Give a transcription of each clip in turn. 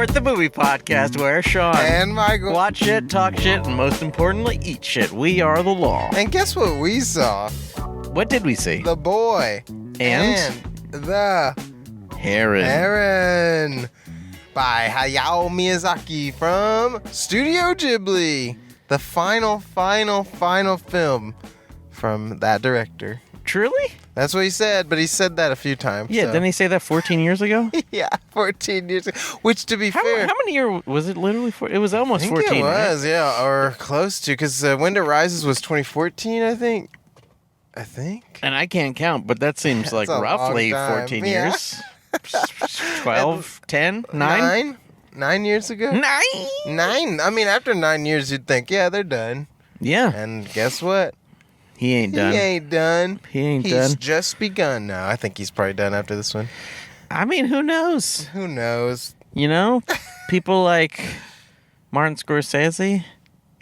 Report, the movie podcast where Sean and Michael watch shit, talk shit, and most importantly, eat shit. We are the law. And guess what we saw? What did we see? The Boy and the Heron by Hayao Miyazaki from Studio Ghibli. The final film from that director. Truly? That's what he said, but he said that a few times. Yeah, so. didn't he say that 14 years ago? Yeah, 14 years ago. Which, to be fair... How many years was it literally? It was almost 14, I think it was, right? yeah, or close to, because Wind Rises was 2014, I think. And I can't count, but that seems like roughly 14 years. 12, 10, 9? 9 years ago? 9? 9? I mean, after 9 years, you'd think, yeah, they're done. Yeah. And guess what? He ain't done. He's just begun now. I think he's probably done after this one. I mean, who knows? Who knows? You know, people like Martin Scorsese.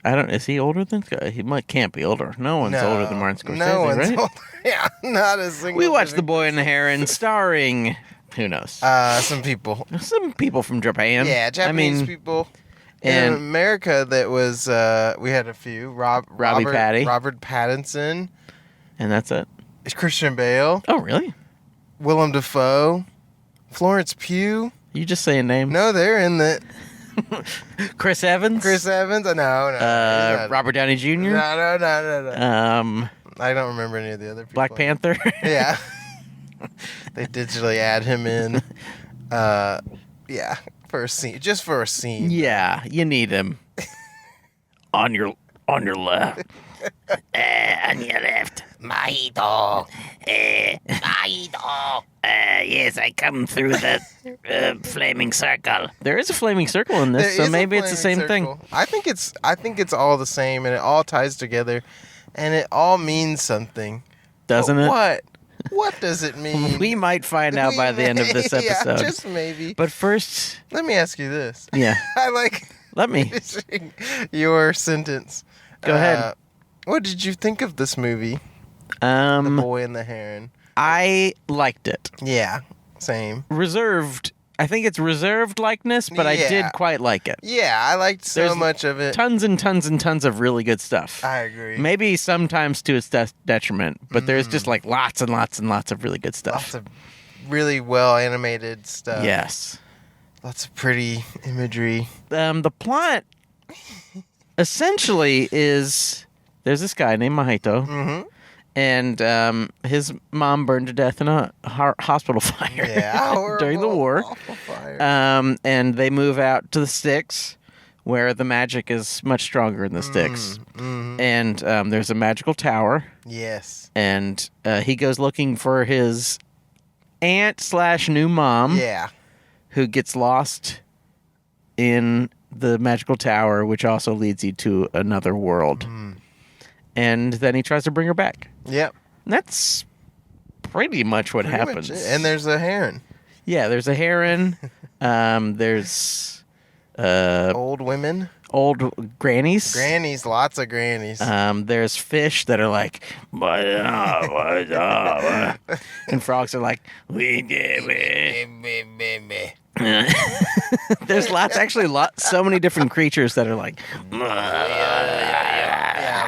Is he older than? He can't be older. No one's older than Martin Scorsese, no one's right? Older. Yeah, not a single. We watched The Boy and The Heron, starring who knows? Some people from Japan. Yeah, Japanese people. And in America, that was we had a few. Robert Pattinson, and that's it. Christian Bale. Oh, really? Willem Dafoe, Florence Pugh. You just saying names? No, they're in the. Chris Evans. No. Robert Downey Jr. No. I don't remember any of the other people. Black Panther. Yeah. They digitally add him in. Yeah. For a scene, just for a scene. Yeah, you need him. on your left. On your left. Mahito. Mahito. Yes, I come through the flaming circle. There is a flaming circle in this, so maybe it's the same thing. I think it's all the same, and it all ties together, and it all means something. Doesn't it? What? What does it mean? We might find out by the end of this episode. Yeah, just maybe. But first... Let me ask you this. Yeah. Let me. Your sentence. Go ahead. What did you think of this movie? The Boy and the Heron. I liked it. Yeah, same. Reserved. I think it's reserved likeness, but I did quite like it. Yeah, I liked so much of it. Tons and tons and tons of really good stuff. I agree. Maybe sometimes to its detriment, but there's just like lots and lots and lots of really good stuff. Lots of really well animated stuff. Yes. Lots of pretty imagery. The plot essentially is there's this guy named Mahito. Mm-hmm. And his mom burned to death in a hospital fire during the war. And they move out to the sticks, where the magic is much stronger in the sticks. Mm-hmm. And there's a magical tower. Yes. And he goes looking for his aunt/new mom. Yeah. Who gets lost in the magical tower, which also leads you to another world. Mm. And then he tries to bring her back. Yep. And that's pretty much what happens. And there's a heron. Yeah, there's a heron. There's old women. Old grannies. Grannies, lots of grannies. There's fish that are like, and frogs are like, there's so many different creatures that are like, yeah,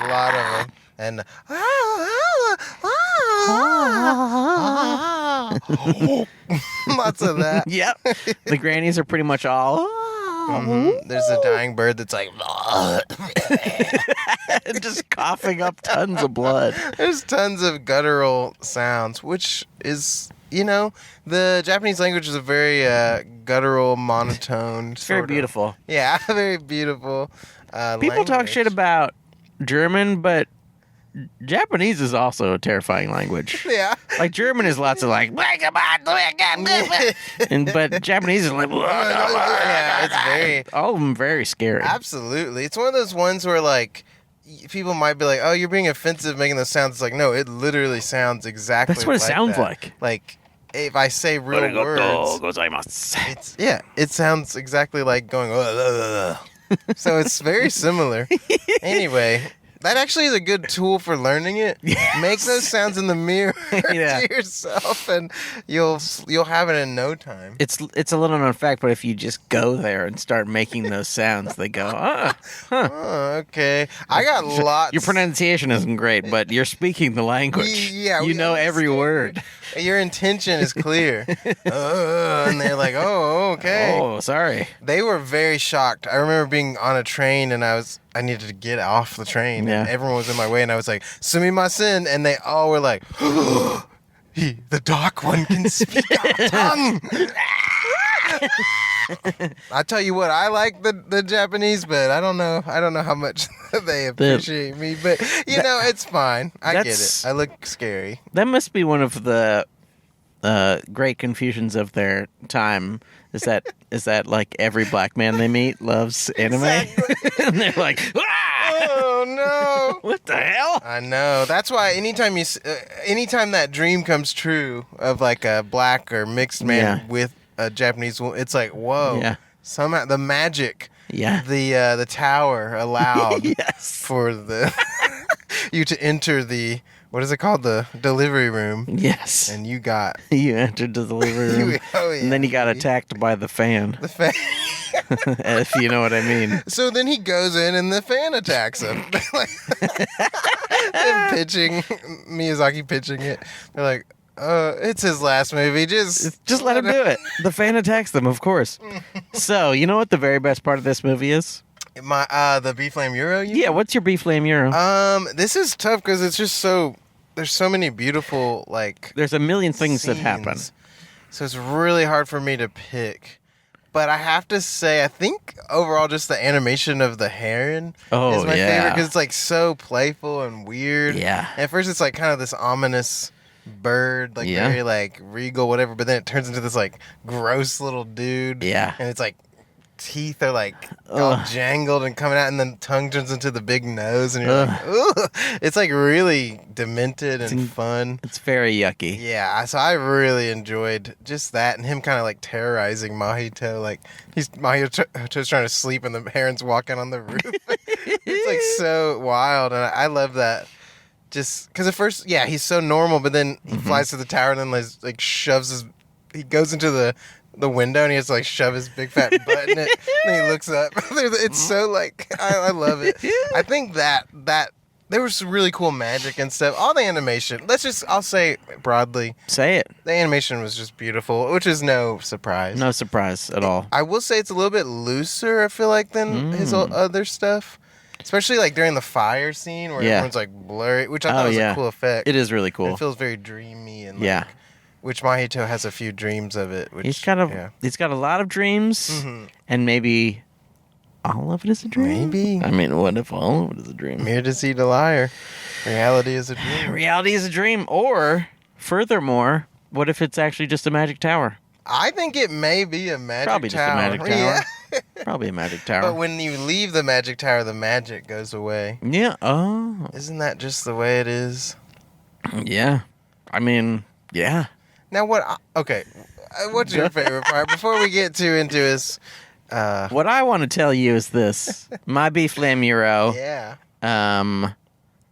a lot of them. And lots of that. Yep. The grannies are pretty much all. Mm-hmm. There's a dying bird that's like just coughing up tons of blood. There's tons of guttural sounds, which is, the Japanese language is a very guttural, monotone. It's very beautiful. Yeah, very beautiful. People talk shit about German, but Japanese is also a terrifying language. Yeah. Like German is lots of like, but Japanese is like, yeah, it's very, all of them very scary. Absolutely. It's one of those ones where like, people might be like, oh, you're being offensive making those sounds. It's like, no, it literally sounds exactly That's what it sounds like. Like, if I say real words, it sounds exactly like going, so it's very similar. Anyway, That actually is a good tool for learning it. Yes. Make those sounds in the mirror Yeah. to yourself, and you'll have it in no time. It's a little known fact, but if you just go there and start making those sounds, they go, Oh, okay. I got lots. Your pronunciation isn't great, but you're speaking the language. Yeah, you know every word. Your intention is clear. And they're like, oh, okay. Oh, sorry. They were very shocked. I remember being on a train, and I needed to get off the train. Yeah. And everyone was in my way, and I was like, sumimasen. And they all were like, the dark one can speak our tongue. I tell you what, I like the Japanese, but I don't know how much they appreciate me. But it's fine. I get it. I look scary. That must be one of the great confusions of their time. Is that like every black man they meet loves anime? Exactly. And they're like, ah! Oh no! What the hell? I know. That's why anytime that dream comes true of like a black or mixed man with a Japanese woman, it's like, whoa. Yeah. Somehow the magic. Yeah. The tower allowed yes. for you to enter the, what is it called? The delivery room. Yes. And you entered the delivery room. And then you got attacked by the fan. The fan. If you know what I mean. So then he goes in and the fan attacks him. Miyazaki pitching it. They're like, it's his last movie. Just let him do it. The fan attacks them, of course. So, you know what the very best part of this movie is? The beef lamb euro? What's your beef lamb euro? This is tough because it's just there's so many beautiful, like, there's a million things scenes. that happen. So it's really hard for me to pick. But I have to say, I think overall just the animation of the heron is my favorite because it's like so playful and weird. Yeah. And at first it's like kind of this ominous bird, like very like regal, whatever. But then it turns into this like gross little dude. Yeah. And it's like teeth are like all jangled and coming out, and then tongue turns into the big nose, and you're like, ugh. It's like really demented and fun. It's very yucky. Yeah, so I really enjoyed just that, and him kind of like terrorizing Mahito. Like Mahito's trying to sleep, and the heron's walking on the roof. It's like so wild, and I love that. Just because at first, he's so normal, but then he flies to the tower and then like shoves he goes into the window and he has to like shove his big fat butt in it. And then he looks up. It's so like I love it. I think that there was some really cool magic and stuff. All the animation. I'll say broadly. Say it. The animation was just beautiful, which is no surprise. No surprise at all. I will say it's a little bit looser, I feel like, than his other stuff. Especially like during the fire scene where everyone's like blurry, which I thought was a cool effect. It is really cool. It feels very dreamy and like, which Mahito has a few dreams of it. Which, he's got a lot of dreams, and maybe all of it is a dream. Maybe. I mean, what if all of it is a dream? Mere deceit a liar. Reality is a dream. Reality is a dream. Or, furthermore, what if it's actually just a magic tower? I think it may be a magic tower. Probably just a magic tower. Yeah. Probably a magic tower. But when you leave the magic tower, the magic goes away. Yeah. Oh. Isn't that just the way it is? Yeah. I mean, yeah. Now okay, what's your favorite part? Before we get too into his... what I want to tell you is this. My beef lamb euro. Yeah.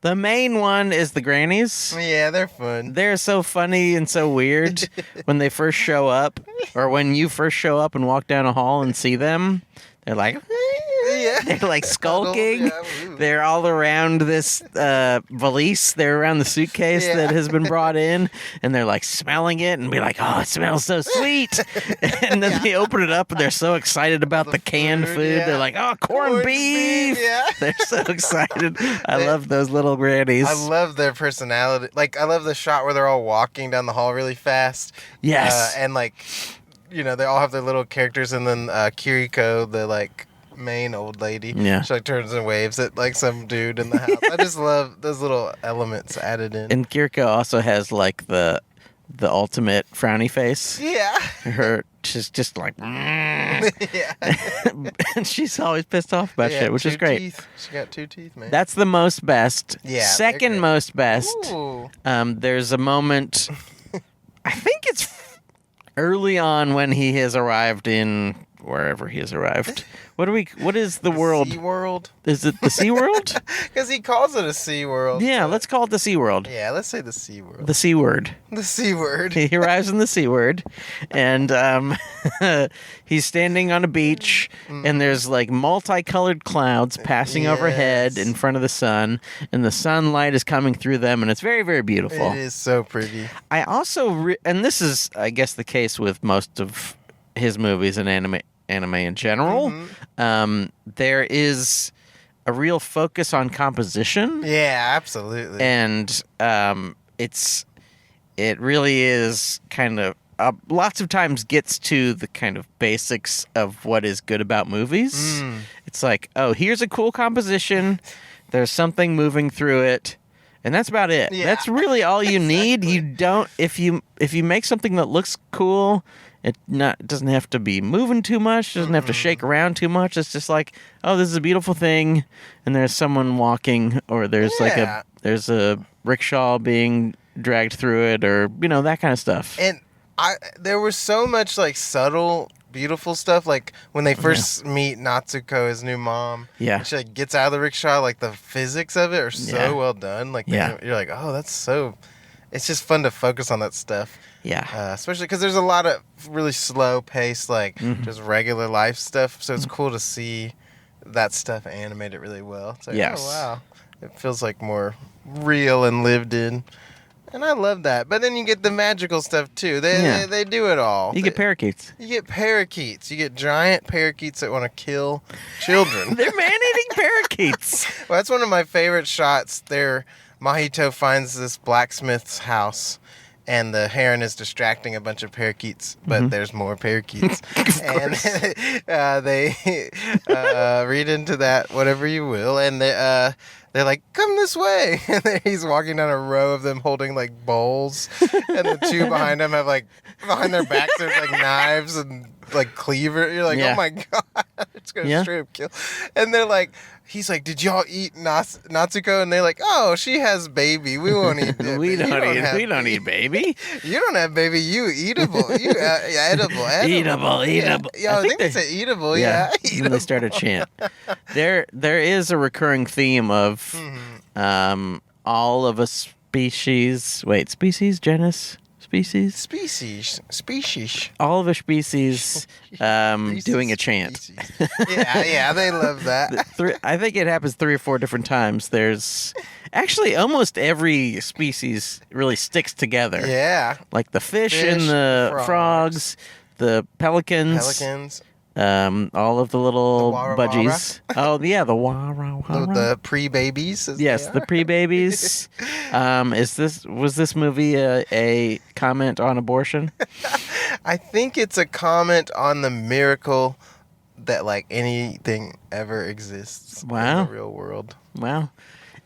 The main one is the grannies. Yeah, they're fun. They're so funny and so weird when they first show up, or when you first show up and walk down a hall and see them. They're like, they're like skulking. They're all around this valise. They're around the suitcase that has been brought in, and they're like smelling it and be like, "Oh, it smells so sweet!" And then they open it up and they're so excited about the canned food. They're like, "Oh, corned beef!" They're so excited. I love those little grannies. I love their personality. Like, I love the shot where they're all walking down the hall really fast. Yes, and like, they all have their little characters, and then Kiriko, the like main old lady, she like turns and waves at like some dude in the house. I just love those little elements added in. And Kiriko also has like the ultimate frowny face. She's just like, and she's always pissed off about shit, which is great. Teeth. She got 2 teeth, man. That's the most best. Yeah. Second most best. Ooh. There's a moment. I think it's early on when he has arrived in wherever he has arrived. What is the world? Sea World? Is it the Sea World? Because he calls it a Sea World. Yeah, let's call it the Sea World. Yeah, let's say the Sea World. The Sea Word. The Sea Word. He arrives in the Sea Word, and he's standing on a beach, and there's like multicolored clouds passing overhead in front of the sun, and the sunlight is coming through them, and it's very, very beautiful. It is so pretty. I also, and this is, I guess, the case with most of his movies and anime in general. There is a real focus on composition. Yeah, absolutely. And it really is kind of lots of times gets to the kind of basics of what is good about movies. It's like, oh, here's a cool composition. There's something moving through it. And that's about it. Yeah. That's really all you need. You don't if you make something that looks cool, it doesn't have to be moving too much, doesn't have to shake around too much. It's just like, oh, this is a beautiful thing, and there's someone walking, or there's there's a rickshaw being dragged through it, or that kind of stuff. And there was so much like subtle, beautiful stuff, like when they first meet Natsuko, his new mom. Yeah, she like gets out of the rickshaw. Like the physics of it are so well done. Like you're like, oh, that's so. It's just fun to focus on that stuff. Yeah, especially because there's a lot of really slow paced, like just regular life stuff. So it's cool to see that stuff animated really well. It's like, oh wow, it feels like more real and lived in. And I love that. But then you get the magical stuff, too. They do it all. You get parakeets. You get parakeets. You get giant parakeets that want to kill children. They're man-eating parakeets. Well, that's one of my favorite shots. There, Mahito finds this blacksmith's house, and the heron is distracting a bunch of parakeets, but there's more parakeets. And they read into that, whatever you will, and they're like, come this way. And he's walking down a row of them holding like bowls. And the two behind him have like, behind their backs, there's like knives and like cleaver. You're like, oh my God, it's going to straight up kill. And they're like, he's like, did y'all eat Natsuko? And they're like, oh, she has baby. We won't eat it. we don't eat baby. You don't have baby. You eatable. You edible. Eatable. Yeah, I think they say eatable. Yeah. Eatable. And they start a chant. There is a recurring theme of all of a species. Wait, species? Genus? Species? Species. All of a species doing a chant. Yeah, they love that. I think it happens 3 or 4 different times. There's actually almost every species really sticks together. Yeah. Like the fish and the frogs, the pelicans. All of the little budgies. Oh, yeah, the wara. The pre-babies. Yes, the pre-babies. Was this movie a comment on abortion? I think it's a comment on the miracle that like anything ever exists in the real world. Wow.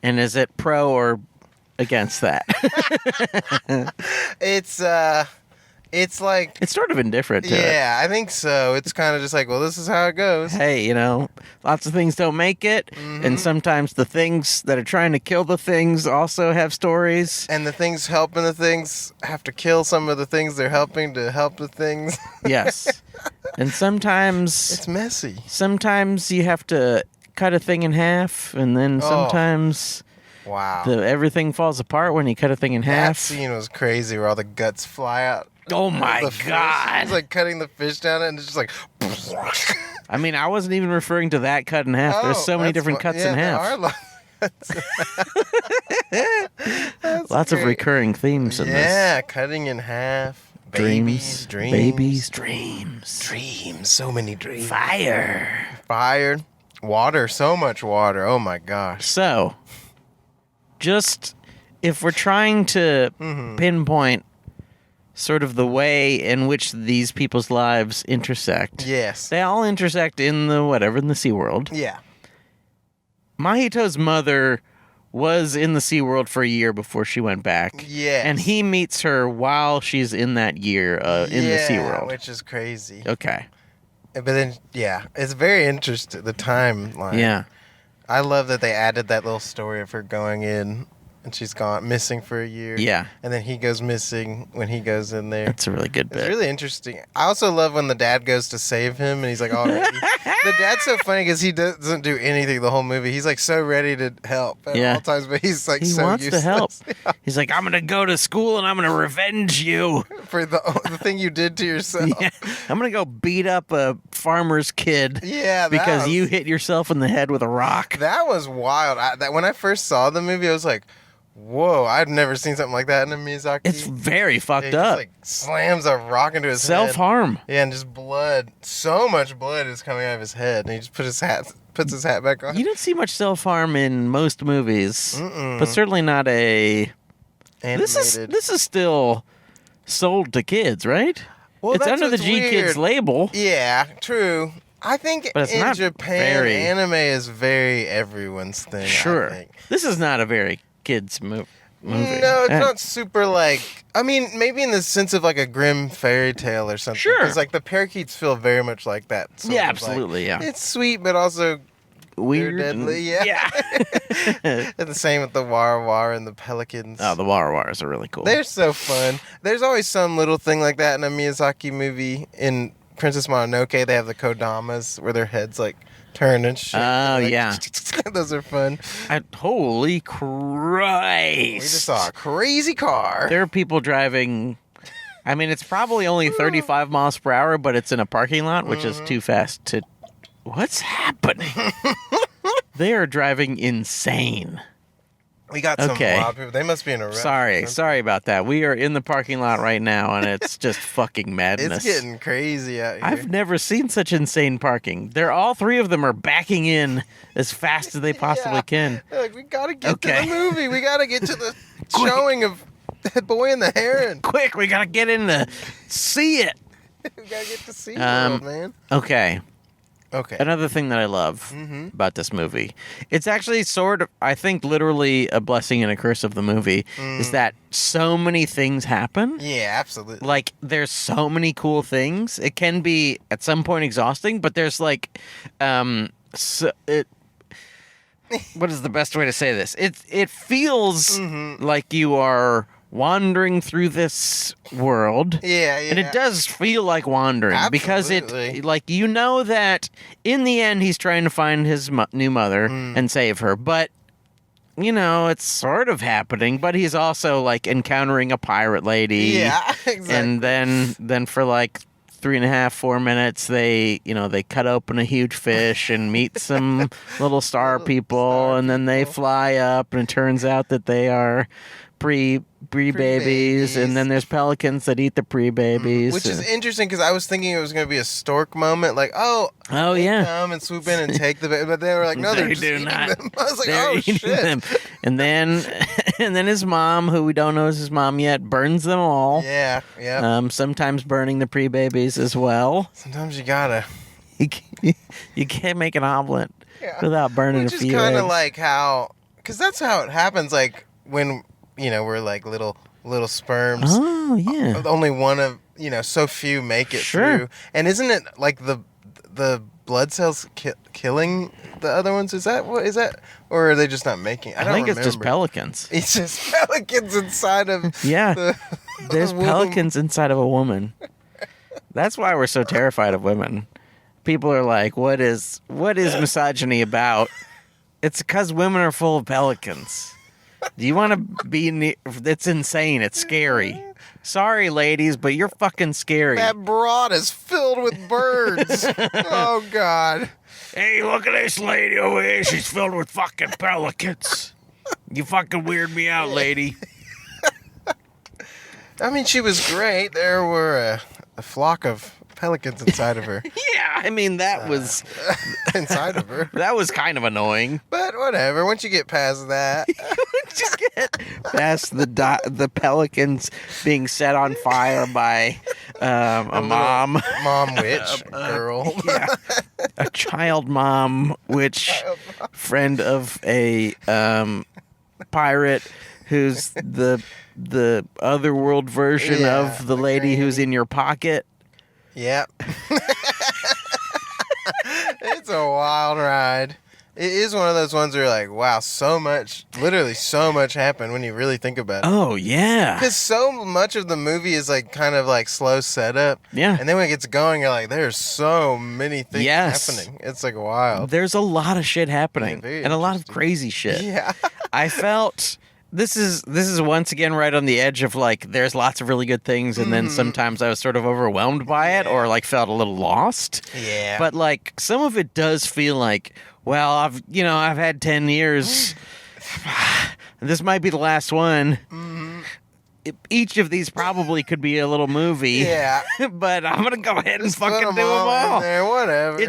And is it pro or against that? It's like... It's sort of indifferent to it. Yeah, I think so. It's kind of just like, well, this is how it goes. Hey, lots of things don't make it. And sometimes the things that are trying to kill the things also have stories. And the things helping the things have to kill some of the things they're helping to help the things. Yes. And sometimes... It's messy. Sometimes you have to cut a thing in half. And then sometimes... Wow. Everything falls apart when you cut a thing in half. That scene was crazy where all the guts fly out. Oh my God. It's like cutting the fish down and it's just like... I mean, I wasn't even referring to that cut in half. There's so many different cuts in half. Lots of recurring themes in this. Yeah, cutting in half. Dreams. Babies, dreams. Dreams, so many dreams. Fire. Water, so much water. Oh my gosh. So, just if we're trying to pinpoint sort of the way in which these people's lives intersect. Yes. They all intersect in the SeaWorld. Yeah. Mahito's mother was in the SeaWorld for a year before she went back. Yes. And he meets her while she's in that year in the SeaWorld. Which is crazy. Okay. But then, it's very interesting, the timeline. Yeah. I love that they added that little story of her going in and she's gone missing for a year. Yeah. And then he goes missing when he goes in there. That's a really good bit. It's really interesting. I also love when the dad goes to save him and he's like already. The dad's so funny because he doesn't do anything the whole movie. He's like so ready to help at all times, but he's like so wants useless. to help. Yeah. He's like, I'm going to go to school and I'm going to revenge you. For the thing you did to yourself. Yeah. I'm going to go beat up a farmer's kid. Yeah, because you hit yourself in the head with a rock. That was wild. When I first saw the movie, I was like, whoa, I'd never seen something like that in a Miyazaki. It's very fucked He up. just, slams a rock into his head. Self-harm. Yeah, and just blood. So much blood is coming out of his head. And he just puts his hat back on. You don't see much self-harm in most movies. But certainly not a... Animated. This is still sold to kids, right? Well, it's under the G weird. Kids label. Yeah, true. I think in Japan, anime is very everyone's thing. Sure. I think. This is not a very kids movie. No, it's not super I mean, maybe in the sense of like a grim fairy tale or something. Sure. Because like the parakeets feel very much like that. Yeah, absolutely, yeah. It's sweet, but also weird. They're deadly, yeah. And the same with the Warawara and the pelicans. Oh, the Warawaras are really cool. They're so fun. There's always some little thing like that in a Miyazaki movie. In Princess Mononoke, they have the Kodamas where their heads turn and shit. Oh, yeah. Those are fun. Holy Christ. We just saw a crazy car. There are people driving... I mean, it's probably only 35 miles per hour, but it's in a parking lot, which is too fast to... What's happening? They are driving insane. We got some wild people. They must be in a rush. Sorry about that. We are in the parking lot right now, and it's just fucking madness. It's getting crazy out here. I've never seen such insane parking. All three of them are backing in as fast as they possibly can. They're like, we gotta get to the movie. We gotta get to the showing of Boy and the Heron. Quick, we gotta get in to see it. We gotta get to see it, man. Okay. Another thing that I love about this movie, it's actually sort of, I think, literally a blessing and a curse of the movie, is that so many things happen. Yeah, absolutely. Like, there's so many cool things. It can be, at some point, exhausting, but there's, what is the best way to say this? It feels like you are wandering through this world. Yeah. And it does feel like wandering. Absolutely. Because you know that in the end he's trying to find his new mother and save her. But, it's sort of happening. But he's also, encountering a pirate lady. Yeah, exactly. And then for, 3.5, 4 minutes, they cut open a huge fish and meet some little star people. And then they fly up, and it turns out that they are pre-babies, and then there's pelicans that eat the pre-babies. Which is interesting because I was thinking it was going to be a stork moment, yeah, come and swoop in and take the baby, but they were like, no, they're just eating them. I was like, they're eating shit. them. And then his mom, who we don't know is his mom yet, burns them all. Yeah. Sometimes burning the pre-babies as well. Sometimes you gotta. You can't make an omelet without burning a few eggs. Which is kind of like how, because that's how it happens, when we're little sperms. Oh, yeah. Only one of, so few make it through. And isn't it the blood cells killing the other ones? Is that, or are they just not making it? I think it's just pelicans. It's just pelicans inside of there's pelicans inside of a woman. That's why we're so terrified of women. People are like, what is misogyny about? It's because women are full of pelicans. Do you want to be it's insane. It's scary. Sorry, ladies, but you're fucking scary. That broad is filled with birds. Oh, God. Hey, look at this lady over here. She's filled with fucking pelicans. You fucking weird me out, lady. I mean, she was great. There were a flock of pelicans inside of her. Yeah, I mean, that was... inside of her. That was kind of annoying. But whatever, once you get past that... Just get past the pelicans being set on fire by a mom witch girl. Yeah, a child mom witch friend of a pirate who's the otherworld version of the lady who's in your pocket. Yep. It's a wild ride. It is one of those ones where you're like, wow, literally so much happened when you really think about it. Oh, yeah. Because so much of the movie is like kind of like slow setup. Yeah. And then when it gets going, you're like, there's so many things happening. It's like wild. There's a lot of shit happening. Yeah, and a lot of crazy shit. Yeah. I felt... This is once again right on the edge of like there's lots of really good things and then sometimes I was sort of overwhelmed by it or like felt a little lost. Yeah. But like some of it does feel like, well, I've had 10 years. This might be the last one. Each of these probably could be a little movie. Yeah. But I'm gonna go ahead and Just fucking put do them all. in there, whatever.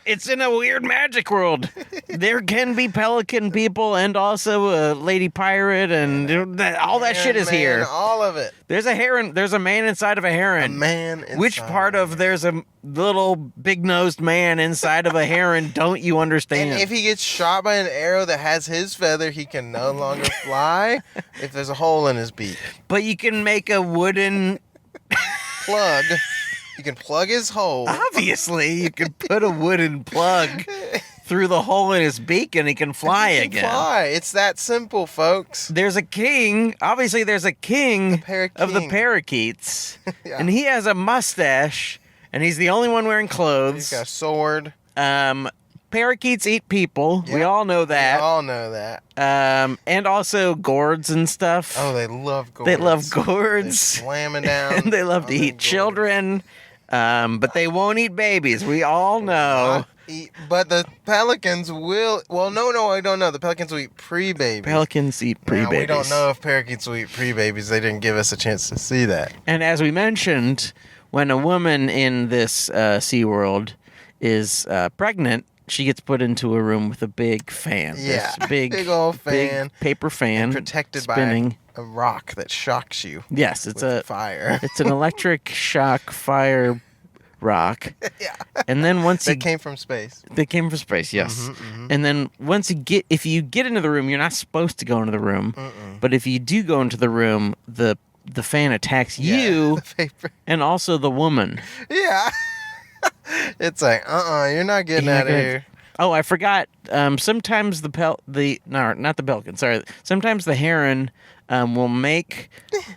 It's in a weird magic world. There can be pelican people and also a lady pirate and all that shit is here. All of it. There's a heron. There's a man inside of a heron. A man inside Which part of there's a little big-nosed man inside of a heron don't you understand? And if he gets shot by an arrow that has his feather, he can no longer fly if there's a hole in his beak. But you can make a wooden plug. You can plug his hole. Obviously, you can put a wooden plug through the hole in his beak and he can fly again. Fly. It's that simple, folks. There's a king. Obviously, there's a king of the parakeets. Yeah. And he has a mustache. And he's the only one wearing clothes. He's got a sword. Parakeets eat people. Yep. We all know that. We all know that. And also gourds and stuff. Oh, they love gourds. They love gourds. They slamming down. And they love to eat children. But they won't eat babies. We all know. But the pelicans will... Well, no, I don't know. The pelicans will eat pre-babies. Pelicans eat pre-babies. We don't know if parakeets will eat pre-babies. They didn't give us a chance to see that. And as we mentioned, when a woman in this SeaWorld is pregnant, she gets put into a room with a big fan. Yeah, this big old fan. Big paper fan. And protected spinning. by a rock that shocks you. Yes, it's a fire. It's an electric shock fire rock. Yeah. And then once They came from space. They came from space, yes. And then if you get into the room, you're not supposed to go into the room. But if you do go into the room, the fan attacks you and also the woman. Yeah. It's like, you're not getting out of here. Oh, I forgot. Sometimes not the pelican. Sorry. Sometimes the heron will make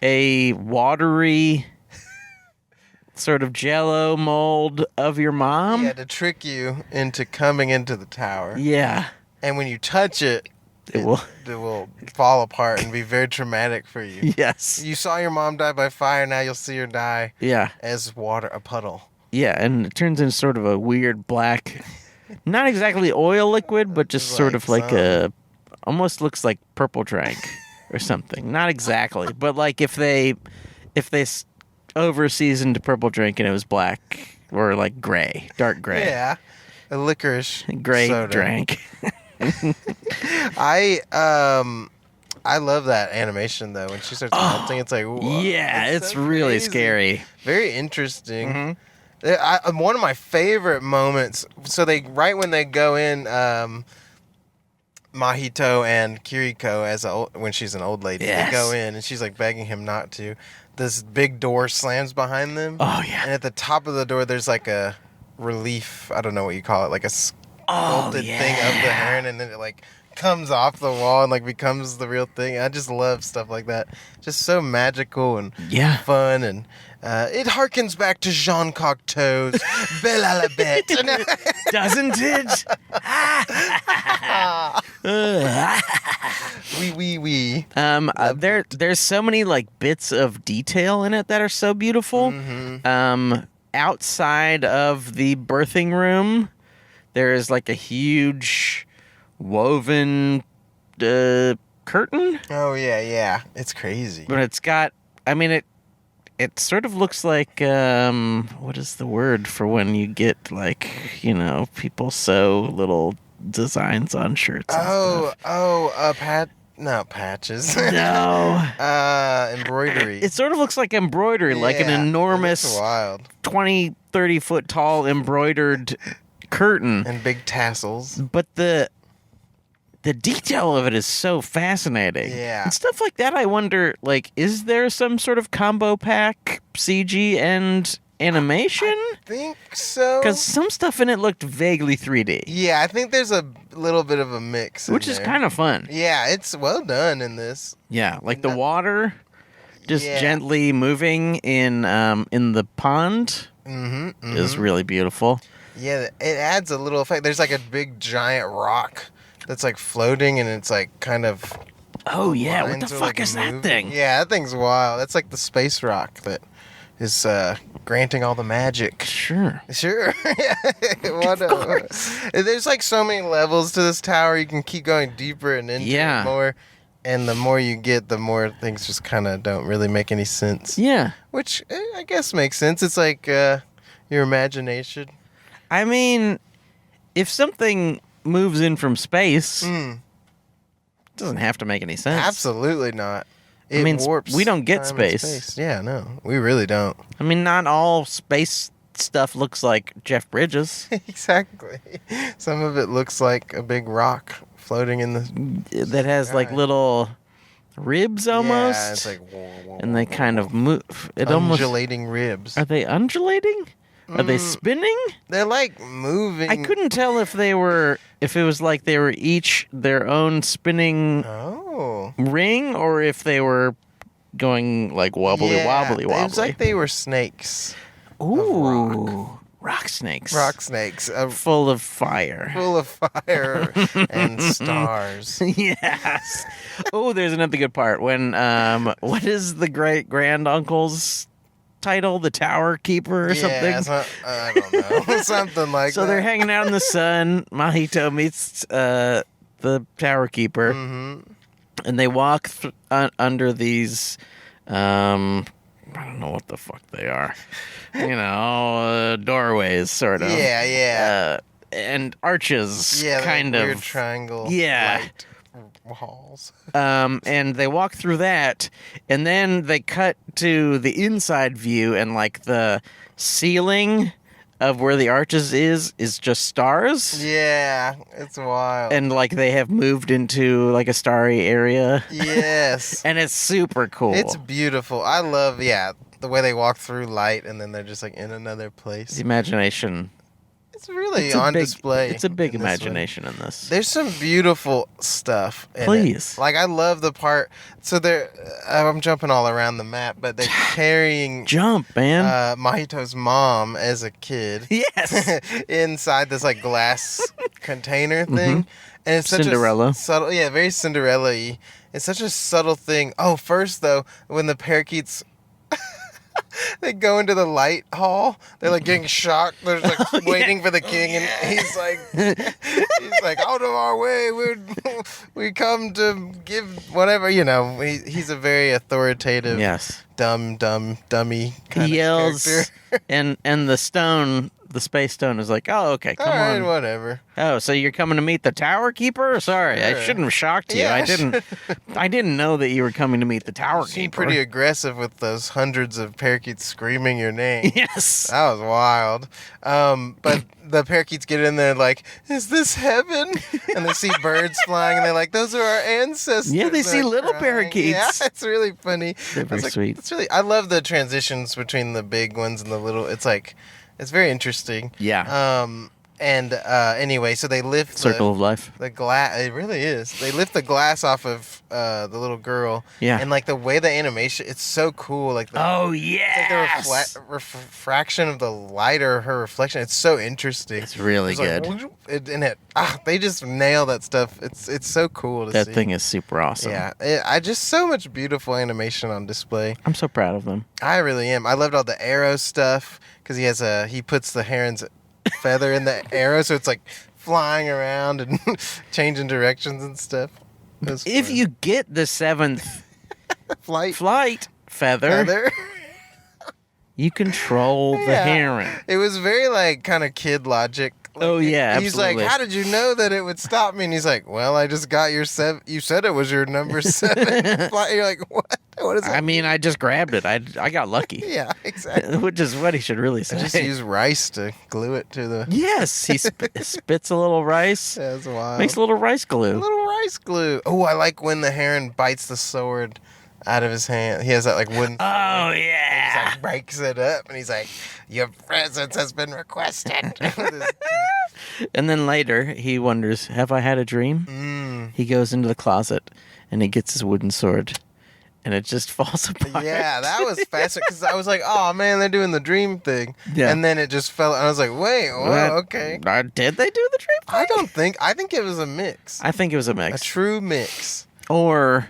a watery sort of Jell-O mold of your mom. Yeah, to trick you into coming into the tower. Yeah. And when you touch it, it will fall apart and be very traumatic for you. Yes. You saw your mom die by fire. Now you'll see her die. Yeah. As water, a puddle. Yeah, and it turns into sort of a weird black, not exactly oil liquid, but just sort of like almost looks like purple drank or something. Not exactly, but like if they over seasoned purple drink and it was black or like gray, dark gray. Yeah, a licorice gray soda. drink. I love that animation though. When she starts melting, it's like, whoa, yeah, it's so really crazy. Scary. Very interesting. One of my favorite moments. So right when they go in, Mahito and Kiriko when she's an old lady, they go in and she's like begging him not to. This big door slams behind them. Oh yeah. And at the top of the door, there's like a relief. I don't know what you call it, like a sculpted thing of the heron, and then it like comes off the wall and like becomes the real thing. I just love stuff like that. Just so magical and fun, and it harkens back to Jean Cocteau's Belle à la Bête. Doesn't it? Oui. There's so many like bits of detail in it that are so beautiful. Outside of the birthing room, there is like a huge woven curtain. Oh yeah, it's crazy. But it's got, I mean, it sort of looks like what is the word for when you get like, people sew little designs on shirts and stuff. Patches. No. Embroidery. It sort of looks like embroidery, like an enormous 20, 30 foot tall embroidered curtain. And big tassels. But the detail of it is so fascinating. Yeah. And stuff like that, I wonder, like, is there some sort of combo pack CG and animation? I think so. Because some stuff in it looked vaguely 3D. Yeah, I think there's a little bit of a mix, which is kind of fun. Yeah, it's well done in this. Yeah, like the water just gently moving in the pond is really beautiful. Yeah, it adds a little effect. There's like a big giant rock that's like floating, and it's like kind of. Oh yeah, what the fuck is that thing? Yeah, that thing's wild. That's like the space rock that is granting all the magic. Sure. Of course. There's like so many levels to this tower. You can keep going deeper and into it more. And the more you get, the more things just kind of don't really make any sense. Yeah. Which I guess makes sense. It's like your imagination. I mean, if something moves in from space, it doesn't have to make any sense. Absolutely not. It warps. We don't get space. Yeah, no, we really don't. I mean, not all space stuff looks like Jeff Bridges. Exactly. Some of it looks like a big rock floating in the that has like little ribs almost. Yeah, it's like whoa, and they kind of move. Undulating ribs. Are they undulating? Are they spinning? They're like moving. I couldn't tell if it was like they were each their own spinning ring, or if they were going like wobbly. It was like they were snakes. Ooh, rock snakes. Rock snakes. Full of fire. Full of fire and stars. Yes. Oh, there's another good part when what is the great granduncle's title, the Tower Keeper or something? I don't know. Something like that. So they're hanging out in the sun. Mahito meets the Tower Keeper, and they walk under these. I don't know what the fuck they are. Doorways, sort of. Yeah. And arches, kind of. Weird triangle. Yeah. Light walls. And they walk through that, and then they cut to the inside view, and like the ceiling of where the arches is just stars. Yeah, it's wild. And like they have moved into like a starry area. Yes. And it's super cool. It's beautiful. I love, the way they walk through light and then they're just like in another place. The imagination. It's really on display. It's a big imagination in this. There's some beautiful stuff in Please. it. Like, I love the part. So they're, I'm jumping all around the map, but they're carrying Mahito's mom as a kid. Yes. Inside this like glass container thing. And it's such Cinderella. a subtle, very Cinderella-y. It's such a subtle thing. Oh, first though, when the parakeets they go into the light hall, they're like getting shocked. They're just like waiting for the king, and he's like, out of our way, we come to give whatever, he's a very authoritative, dummy kind he yells, of character. and the space stone is like, oh, okay, come on. Whatever. Oh, so you're coming to meet the Tower Keeper? Sorry, Sure. I shouldn't have shocked you. I didn't know that you were coming to meet the Tower Keeper. Pretty aggressive with those hundreds of parakeets screaming your name. Yes. That was wild. But the parakeets get in there like, is this heaven? And they see birds flying, and they're like, those are our ancestors. Yeah, they see little parakeets. Yeah, it's really funny. They're very sweet. I love the transitions between the big ones and the little. It's like, it's very interesting. Yeah. Anyway, so they lift Circle of life. The glass. It really is. They lift the glass off of the little girl. Yeah. And like the way the animation, it's so cool. Like yes. Like the refraction of the light or her reflection. It's so interesting. It's really good. They just nail that stuff. It's so cool to see. That thing is super awesome. Yeah. I just so much beautiful animation on display. I'm so proud of them. I really am. I loved all the arrow stuff because he puts the heron's feather in the arrow, so it's like flying around and changing directions and stuff. If you get the 7th flight feather, you control the heron. It was very like kind of kid logic. Like, he's absolutely. like, how did you know that it would stop me? And he's like, well, I just got your 7. You said it was your number 7 flight. You're like, what? What is that? I mean, I just grabbed it. I got lucky. Yeah, exactly. Which is what he should really say. I just use rice to glue it to the. Yes, he spits a little rice. That's wild. Makes a little rice glue. A little rice glue. Oh, I like when the heron bites the sword out of his hand. He has that like wooden. Oh yeah. like breaks it up, and he's like, "Your presence has been requested." And then later, he wonders, have I had a dream? He goes into the closet, and he gets his wooden sword, and it just falls apart. Yeah, that was fascinating, because I was like, oh, man, they're doing the dream thing. Yeah. And then it just fell, and I was like, wait, whoa, okay. Did they do the dream thing? I think it was a mix. I think it was a mix. A true mix. Or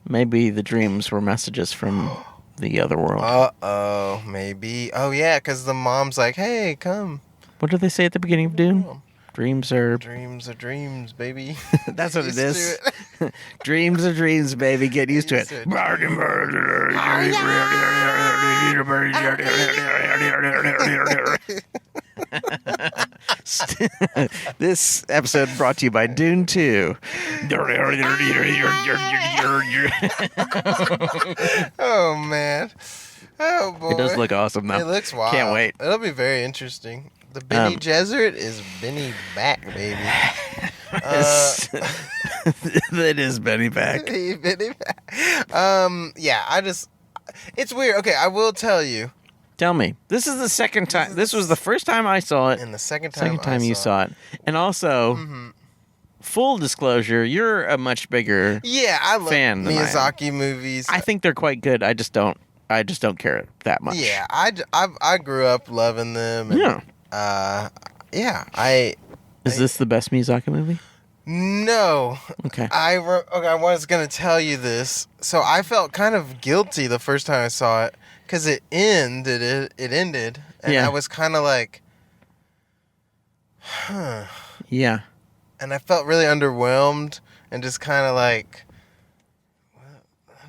maybe the dreams were messages from the other world. Uh-oh, maybe. Oh, yeah, because the mom's like, hey, come. What did they say at the beginning of Dune? Dreams are dreams, baby. That's what it is. Dreams are dreams, baby. Get used to it. This episode brought to you by Dune 2. Oh, man. Oh, boy. It does look awesome, though. It looks wild. Can't wait. It'll be very interesting. The Benny Gesserit is Benny back, baby. That is Benny back. Benny back. Yeah, it's weird. Okay, I will tell you. Tell me. This is the second time. This was the first time I saw it. And the second time you saw it. And also, full disclosure, you're a much bigger I love fan than Miyazaki movies. I think they're quite good. I just don't care that much. Yeah, I grew up loving them. And, Is this the best Miyazaki movie? No. Okay. I was going to tell you this. So I felt kind of guilty the first time I saw it because it ended. And I was kind of like, huh. Yeah. And I felt really underwhelmed and just kind of like,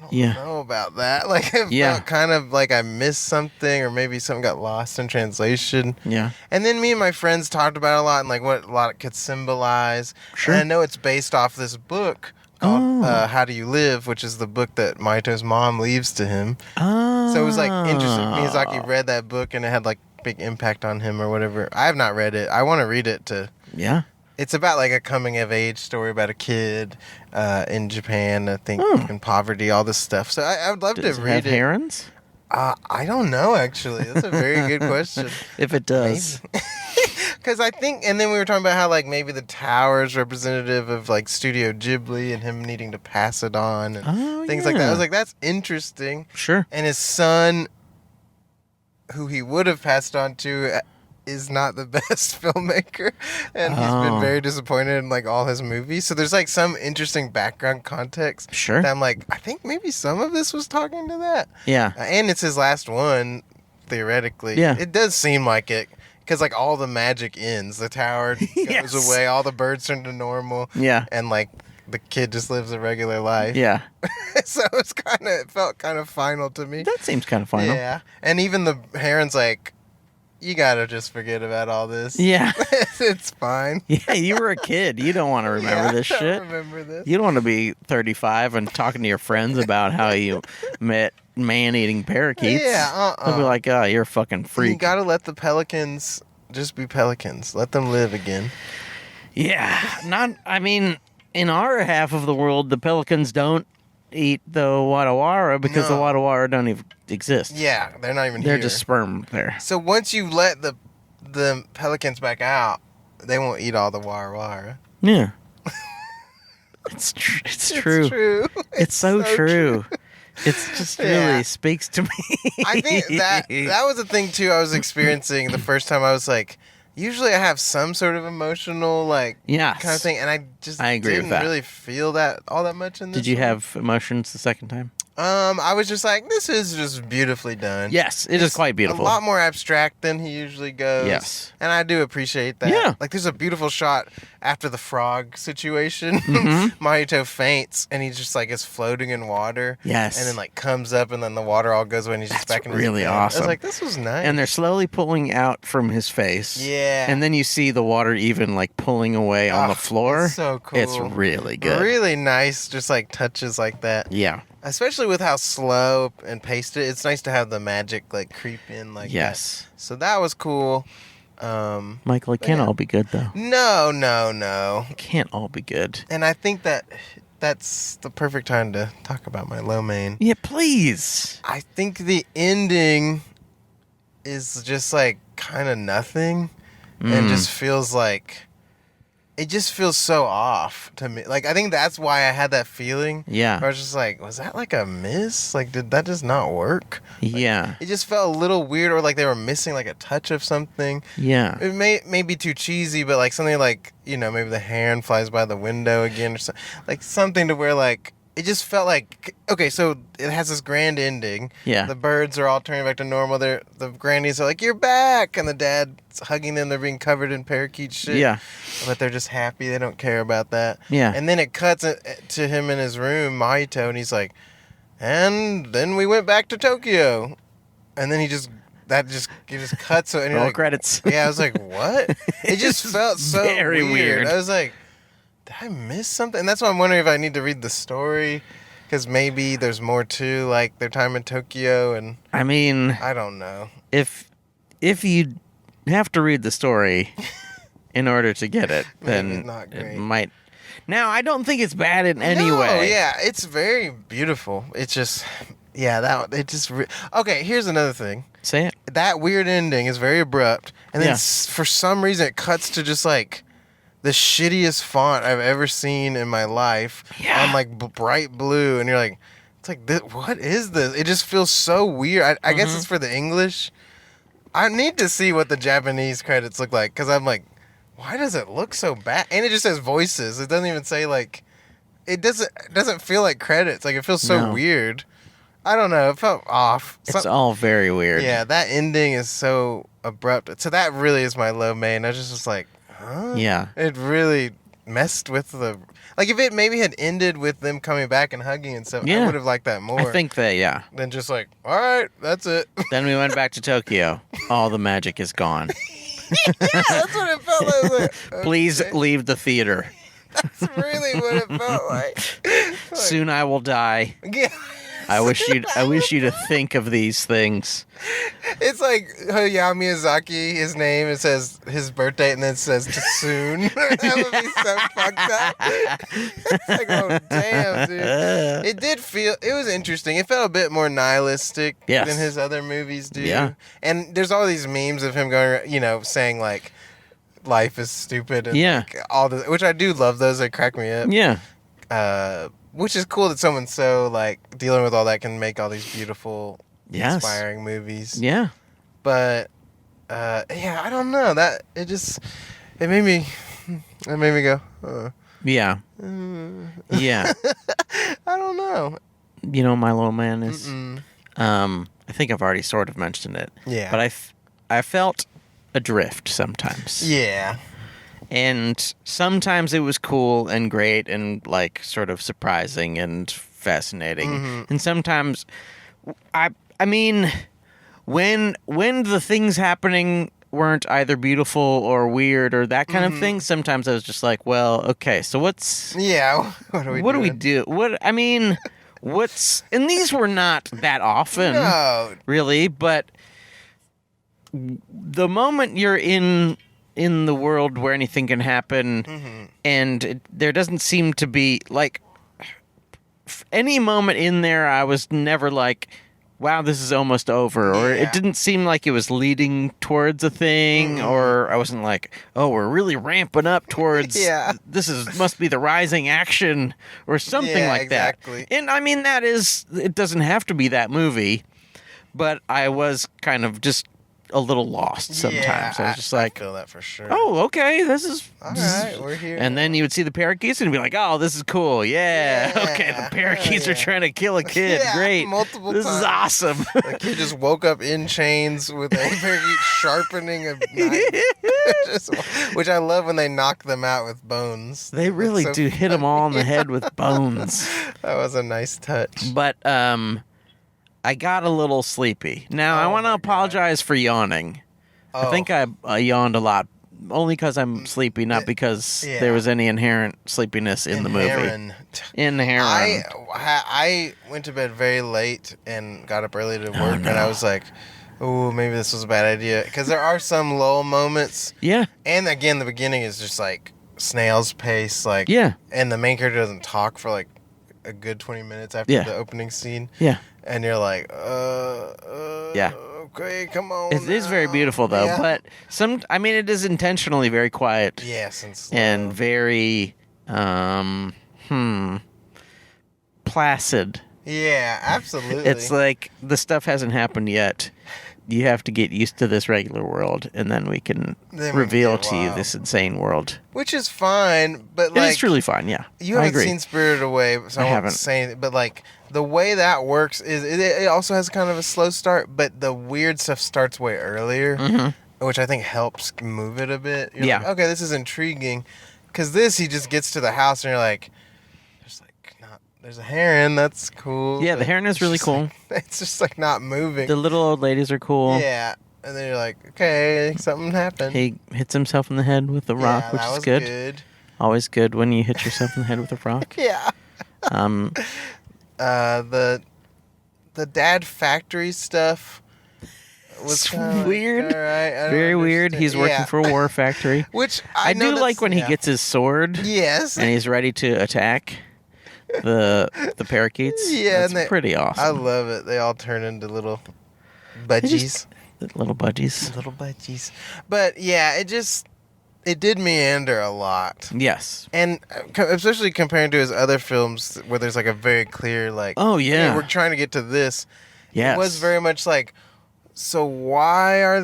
I don't know about that. Like, it felt kind of like I missed something, or maybe something got lost in translation. Yeah. And then me and my friends talked about it a lot, and like what a lot it could symbolize. Sure. And I know it's based off this book called How Do You Live, which is the book that Mahito's mom leaves to him. Oh. So it was like interesting. Miyazaki read that book, and it had like big impact on him or whatever. I have not read it. I want to read it to... Yeah. It's about like a coming of age story about a kid in Japan, I think, in poverty, all this stuff. So I would love to read it. Does it have herons? I don't know, actually. That's a very good question. If it does. Because I think, and then we were talking about how like maybe the tower is representative of like Studio Ghibli and him needing to pass it on and things like that. I was like, that's interesting. Sure. And his son, who he would have passed on to, is not the best filmmaker, and he's been very disappointed in like all his movies. So there's like some interesting background context. Sure. That I'm like, I think maybe some of this was talking to that. Yeah. And it's his last one, theoretically. Yeah. It does seem like it, because like all the magic ends. The tower goes away, all the birds turn to normal. Yeah. And like the kid just lives a regular life. Yeah. So it felt kind of final to me. That seems kind of final. Yeah. And even the heron's like, you gotta just forget about all this. Yeah. It's fine. Yeah, you were a kid. You don't want to remember this shit. I don't remember this. You don't want to be 35 and talking to your friends about how you met man-eating parakeets. Yeah, They'll be like, oh, you're a fucking freak. You gotta let the pelicans just be pelicans. Let them live again. Yeah. In our half of the world, the pelicans don't eat the wadawara because the wadawara don't even exist. Yeah, they're not even here. They're just sperm there. So once you let the pelicans back out, they won't eat all the wara. Yeah. It's true. It's true. It's so true. It just really speaks to me. I think that was the thing too I was experiencing the first time. I was like, usually I have some sort of emotional kind of thing, and I agree didn't with that. really feel that all that much in this. Did you one. have emotions the second time? I was just like, this is just beautifully done. Yes, it is quite beautiful. A lot more abstract than he usually goes. Yes. And I do appreciate that. Yeah. Like, there's a beautiful shot after the frog situation. Mm-hmm. Mahito faints, and he's just, is floating in water. Yes. And then, comes up, and then the water all goes away, and he's just back in his really bed. awesome. I was like, this was nice. And they're slowly pulling out from his face. Yeah. And then you see the water even, pulling away on the floor. It's so cool. It's really good. Really nice, just, touches like that. Yeah. Especially with how slow and paced it's nice to have the magic creep in yes. that. So that was cool. Michael, it can't all be good though. No. It can't all be good. And I think that that's the perfect time to talk about my low main. Yeah, please. I think the ending is just like kind of nothing, and just feels like it just feels so off to me. Like I think that's why I had that feeling. Yeah. I was just like, was that like a miss? Like did that just not work? Yeah. Like, it just felt a little weird, or like they were missing like a touch of something. Yeah. It may be too cheesy, but like something like, you know, maybe the heron flies by the window again, or something. Like something to where like it just felt like, okay, so it has this grand ending. Yeah. The birds are all turning back to normal. The grannies are like, you're back. And the dad's hugging them. They're being covered in parakeet shit. Yeah. But they're just happy. They don't care about that. Yeah. And then it cuts to him in his room, Mahito, and he's like, and then we went back to Tokyo. And then he just cuts. And you're Roll like, credits. Yeah, I was like, what? It just felt so very weird. I was like, did I miss something? And that's why I'm wondering if I need to read the story, because maybe there's more to like their time in Tokyo, and I mean, I don't know. If you have to read the story in order to get it, then not great. It might. Now, I don't think it's bad in any way. Yeah, it's very beautiful. It's just, okay, here's another thing. Say it. That weird ending is very abrupt, and then Yeah. for some reason it cuts to just like the shittiest font I've ever seen in my life, on like bright blue, and you're like, it's like, what is this? It just feels so weird. I guess it's for the English. I need to see what the Japanese credits look like, because I'm like, why does it look so bad? And it just says voices. It doesn't even say like, it doesn't feel like credits. Like it feels so weird. I don't know. It felt off. It's all very weird. Yeah, that ending is so abrupt. So that really is my low main. I just was like, huh? Yeah. It really messed with the... Like, if it maybe had ended with them coming back and hugging and stuff, I would have liked that more. I think that, yeah. Than just like, all right, that's it. Then we went back to Tokyo. All the magic is gone. Yeah, that's what it felt like. I was like, okay. Please leave the theater. That's really what it felt like. Soon I will die. Yeah. I wish you to think of these things. It's like Hayao Miyazaki, his name, it says his birthday, and then it says to soon. That would be so fucked up. It's like, oh, damn, dude. It was interesting. It felt a bit more nihilistic than his other movies do. Yeah. And there's all these memes of him going, saying, like, life is stupid. And like, all this, which I do love those. They crack me up. Yeah. Which is cool that someone so, like, dealing with all that can make all these beautiful, inspiring movies. Yeah. But, I don't know. It made me go, Yeah. Yeah. I don't know. You know, my little man is, I think I've already sort of mentioned it. Yeah. But I felt adrift sometimes. Yeah. And sometimes it was cool and great and like sort of surprising and fascinating. And sometimes I mean when the things happening weren't either beautiful or weird or that kind of thing, sometimes I was just like, well, okay, so what do we do? And these were not that often, really, but the moment you're in the world where anything can happen, and there doesn't seem to be, like, any moment in there I was never like, wow, this is almost over, or it didn't seem like it was leading towards a thing, or I wasn't like, oh, we're really ramping up towards, must be the rising action, or something like that. And I mean, it doesn't have to be that movie, but I was kind of just a little lost sometimes. I was just like, I feel that for sure. Oh, okay, this is all right. We're here. And then you would see the parakeets and be like, oh, this is cool. Yeah. Okay, the parakeets are trying to kill a kid. Great. Multiple times. This is awesome. The kid just woke up in chains with a parakeet sharpening a knife. Which I love when they knock them out with bones. They really do hit them all in the head with bones. That was a nice touch. But I got a little sleepy. Now, I want to apologize for yawning. I think I yawned a lot, only because I'm sleepy, not because there was any inherent sleepiness in the movie. In the Heron. I went to bed very late and got up early to work, and I was like, oh, maybe this was a bad idea. Because there are some lull moments. Yeah. And again, the beginning is just like snail's pace. Like, and the main character doesn't talk for like a good 20 minutes after Yeah. the opening scene. Yeah. And you're like, Yeah. okay, come on. It is very beautiful though, Yeah. but it is intentionally very quiet. Yes, and slow. And very placid. Yeah, absolutely. It's like the stuff hasn't happened yet. You have to get used to this regular world, and then we can reveal to you this insane world. Which is fine, but It is truly fine, yeah. You I haven't agree. seen Spirited Away, so I won't say anything. But like the way that works is it also has kind of a slow start, but the weird stuff starts way earlier, which I think helps move it a bit. You're like, okay, this is intriguing, because he just gets to the house and you're like, there's a heron. That's cool. Yeah, the heron is really cool. It's just like not moving. The little old ladies are cool. Yeah, and then you're like, okay, something happened. He hits himself in the head with a rock, which is good. Always good when you hit yourself in the head with a rock. Yeah. The dad factory stuff was weird. All right, very weird. He's working for a war factory. Which I do like when he gets his sword. Yes. And he's ready to attack the parakeets. Yeah, that's pretty awesome. I love it. They all turn into little budgies. Little budgies. Little budgies. But yeah, it did meander a lot. Yes. And especially compared to his other films where there's like a very clear like, oh yeah, hey, we're trying to get to this. Yes. It was very much like, so why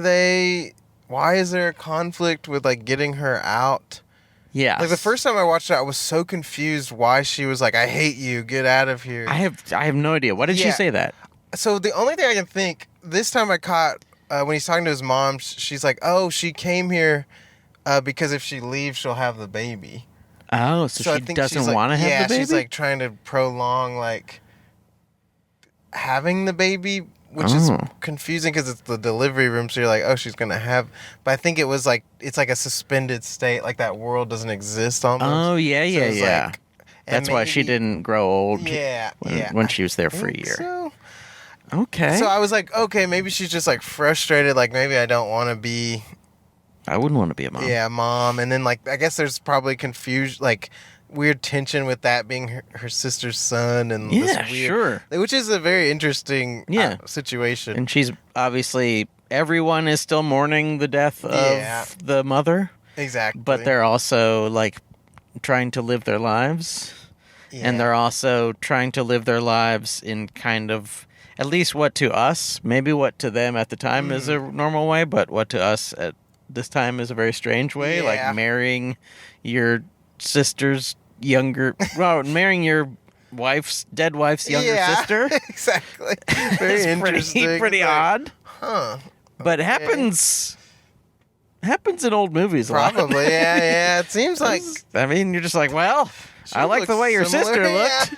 is there a conflict with like getting her out? Yeah. Like the first time I watched it, I was so confused why she was like, I hate you, get out of here. I have no idea. Why did she say that? So the only thing I can think, this time I caught, when he's talking to his mom, she's like, oh, she came here because if she leaves, she'll have the baby. Oh, so she doesn't want to have the baby? Yeah, she's like trying to prolong like having the baby, which is confusing because it's the delivery room. So you're like, oh, she's going to have, but I think it was like, it's like a suspended state. Like that world doesn't exist almost. Oh, yeah, so yeah. Like, that's why she didn't grow old when she was there for a year. So. Okay. So I was like, okay, maybe she's just like frustrated. Like maybe I don't want to be. I wouldn't want to be a mom. Yeah, mom. And then like, I guess there's probably confusion, like weird tension with that being her sister's son. And yeah, this weird, sure. Which is a very interesting situation. And she's obviously, everyone is still mourning the death of the mother. Exactly. But they're also like trying to live their lives. Yeah. And they're also trying to live their lives in kind of, at least what to us, maybe what to them at the time is a normal way, but what to us at this time is a very strange way, like marrying your sister's marrying your dead wife's younger sister. Exactly. Very interesting. Pretty odd. Huh. But it happens in old movies a lot. Probably, yeah. It seems like... I mean, you're just like, well, I like the way your sister looked.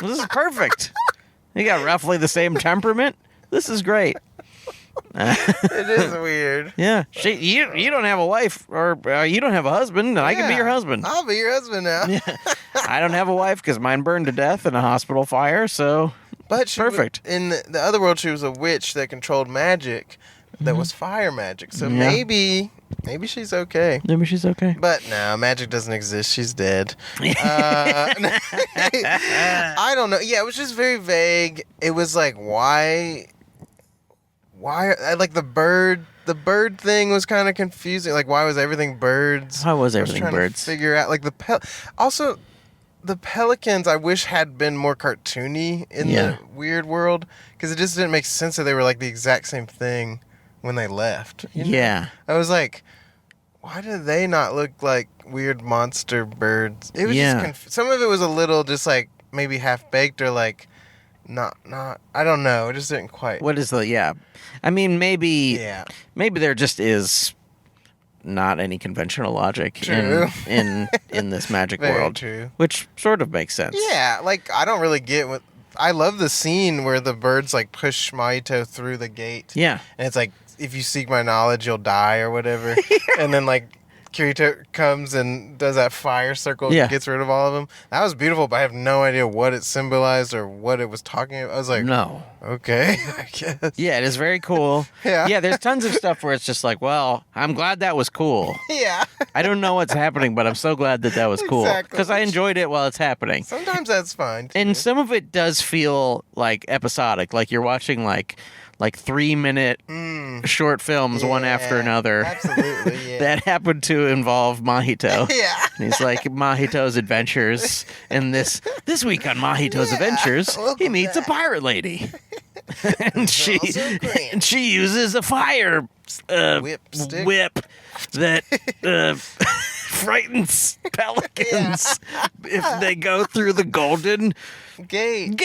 This is perfect. You got roughly the same temperament. This is great. It is weird. Yeah. You don't have a wife, or you don't have a husband, and I can be your husband. I'll be your husband now. Yeah. I don't have a wife because mine burned to death in a hospital fire, so perfect. In the other world, she was a witch that controlled magic that was fire magic. So maybe she's okay. Maybe she's okay. But no, magic doesn't exist. She's dead. I don't know. Yeah, it was just very vague. It was like, why like the bird thing was kind of confusing. Like, why was everything birds? Why was everything birds? birds? To figure out like also the pelicans. I wish had been more cartoony in the weird world, because it just didn't make sense that they were like the exact same thing when they left. You know? Yeah, I was like, why did they not look like weird monster birds? It was just some of it was a little just like maybe half baked or like. Not. I don't know. It just didn't quite. What is the? I mean, maybe there just is not any conventional logic in this magic world. True. Which sort of makes sense. Yeah, like I don't really get what. I love the scene where the birds like push Mahito through the gate. Yeah, and it's like, if you seek my knowledge, you'll die or whatever, and then like Kirito comes and does that fire circle and gets rid of all of them. That was beautiful, but I have no idea what it symbolized or what it was talking about. I was like, no. Okay, I guess. Yeah, it is very cool. Yeah, there's tons of stuff where it's just like, well, I'm glad that was cool. Yeah. I don't know what's happening, but I'm so glad that was cool. Because I enjoyed it while it's happening. Sometimes that's fine, too. And some of it does feel like episodic, like you're watching like 3-minute short films one after another. Absolutely, yeah. That happen to involve Mahito. Yeah. And he's like Mahito's adventures. And this week on Mahito's adventures, he meets a pirate lady. and she uses a fire whip that frightens pelicans if they go through the golden gate.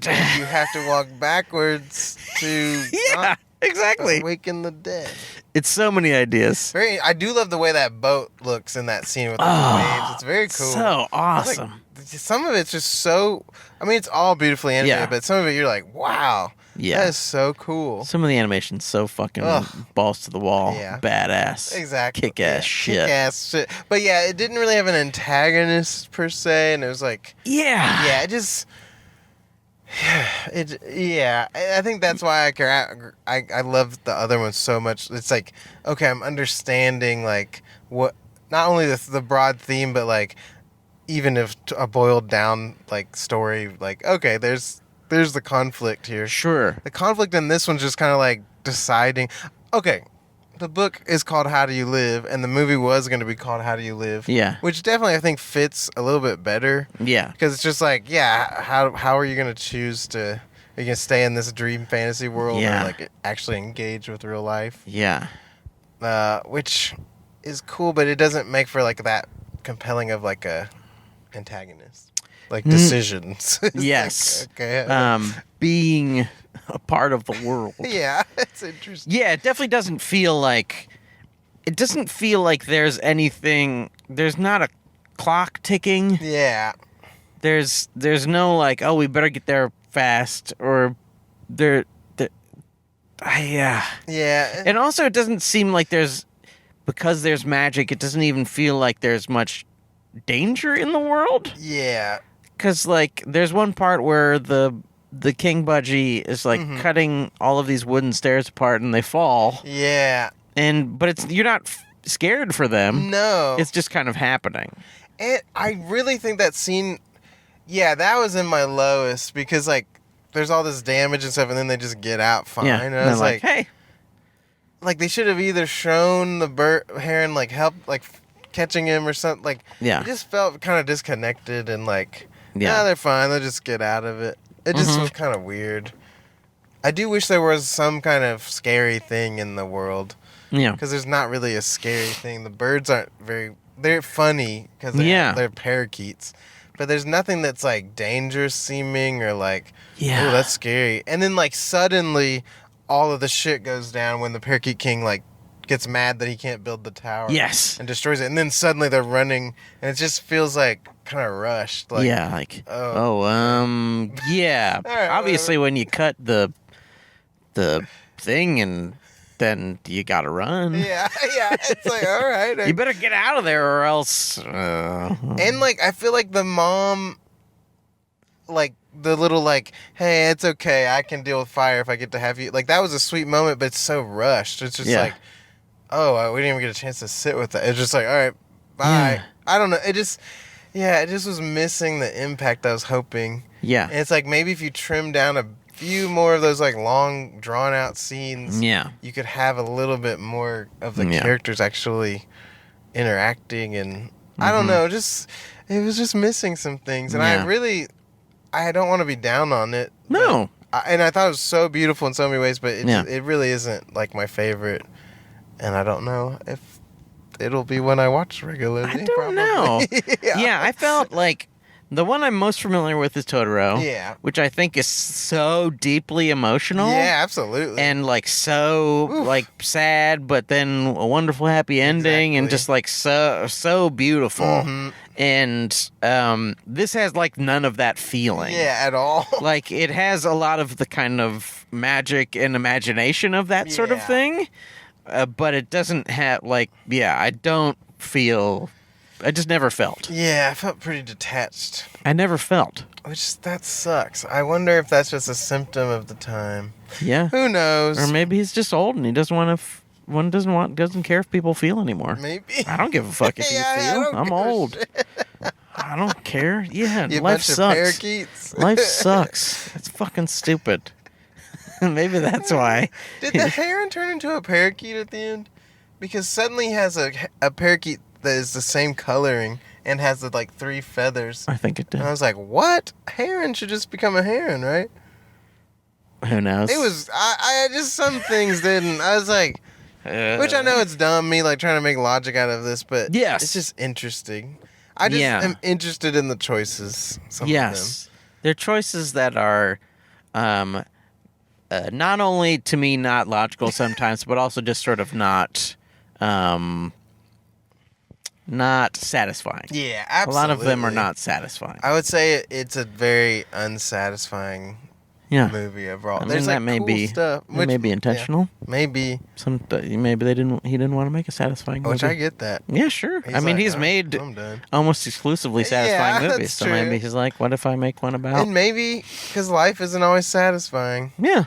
You have to walk backwards to exactly awaken the dead. It's so many ideas. I do love the way that boat looks in that scene with the waves. It's very cool. So awesome. Some of it's just so. I mean, it's all beautifully animated, but some of it you're like, wow. Yeah. That is so cool. Some of the animation's so fucking balls to the wall. Yeah. Badass. Exactly. Kick-ass shit. Kick-ass shit. But yeah, it didn't really have an antagonist per se, and it was like... Yeah. Yeah, it just... I think that's why I care. I love the other one so much. It's like, okay, I'm understanding, like, what... Not only the broad theme, but, like, even if a boiled down, like, story, like, okay, there's the conflict here. Sure. The conflict in this one's just kind of like deciding. Okay, the book is called How Do You Live, and the movie was going to be called How Do You Live. Yeah. Which definitely I think fits a little bit better. Yeah. Because it's just like, how are you going to choose to? Are you going to stay in this dream fantasy world or like actually engage with real life? Yeah. Which is cool, but it doesn't make for like that compelling of like a antagonist. Like decisions. Yes. Like, okay. Being a part of the world. Yeah, it's interesting. Yeah, it definitely doesn't feel like there's anything. There's not a clock ticking. Yeah. There's no like, oh, we better get there fast, or yeah. And also, it doesn't seem like because there's magic. It doesn't even feel like there's much danger in the world. Yeah. Because, like, there's one part where the king budgie is, like, cutting all of these wooden stairs apart and they fall. Yeah. But you're not scared for them. No. It's just kind of happening. And I really think that scene, that was in my lowest because, like, there's all this damage and stuff and then they just get out fine. Yeah. And I was like, hey. Like, they should have either shown the heron, like, help, like, catching him or something. Like, it just felt kind of disconnected and, like... Yeah, they're fine. They'll just get out of it. It just was kind of weird. I do wish there was some kind of scary thing in the world. Yeah. Because there's not really a scary thing. The birds aren't they're funny because they're parakeets. But there's nothing that's, like, dangerous seeming or, like, oh, that's scary. And then, like, suddenly all of the shit goes down when the parakeet king, like, gets mad that he can't build the tower. Yes. And destroys it. And then suddenly they're running and it just feels like kind of rushed. Like, yeah, like yeah. Right, obviously when you cut the thing and then you gotta run. Yeah. It's like, all right. You better get out of there or else. And, like, I feel like the mom, like, the little, like, hey, it's okay. I can deal with fire if I get to have you. Like, that was a sweet moment, but it's so rushed. It's just like, oh, we didn't even get a chance to sit with it. It's just like, all right, bye. Yeah. I don't know. It just was missing the impact I was hoping. Yeah. And it's like, maybe if you trim down a few more of those, like, long, drawn-out scenes, you could have a little bit more of the characters actually interacting. And I don't know, it was just missing some things. And I don't want to be down on it. No. And I thought it was so beautiful in so many ways, but it really isn't, like, my favorite. And I don't know if it'll be one I watch regularly. I don't know. Yeah, I felt like the one I'm most familiar with is Totoro. Yeah. Which I think is so deeply emotional. Yeah, absolutely. And, like, so, like, sad, but then a wonderful happy ending. Exactly. And just, like, so beautiful. Mm-hmm. And this has, like, none of that feeling. Yeah, at all. Like, it has a lot of the kind of magic and imagination of that sort of thing. But it doesn't have, like, I don't feel. I just never felt. Yeah, I felt pretty detached. I never felt. That sucks. I wonder if that's just a symptom of the time. Yeah. Who knows? Or maybe he's just old and he doesn't want to. Doesn't care if people feel anymore. Maybe. I don't give a fuck if you feel. I'm old. I don't care. Yeah, you life bunch sucks. Of parakeets. Life sucks. It's fucking stupid. Maybe that's why. Did the heron turn into a parakeet at the end? Because suddenly he has a parakeet that is the same coloring and has the 3 feathers. I think it did. And I was like, what? Heron should just become a heron, right? Who knows? It was, I just, some things didn't. I was like, which I know it's dumb, me trying to make logic out of this, but yes. It's just interesting. I just am interested in the choices. Yes. They're choices that are not only to me not logical sometimes, but also just sort of not satisfying. Yeah, absolutely. A lot of them are not satisfying. I would say it's a very unsatisfying movie overall. There's that may cool be stuff, which may be intentional. Yeah, maybe maybe he didn't want to make a satisfying movie. Which I get that. Yeah, sure. He's made almost exclusively satisfying movies. So maybe he's like, what if I make one about? And maybe because life isn't always satisfying. Yeah.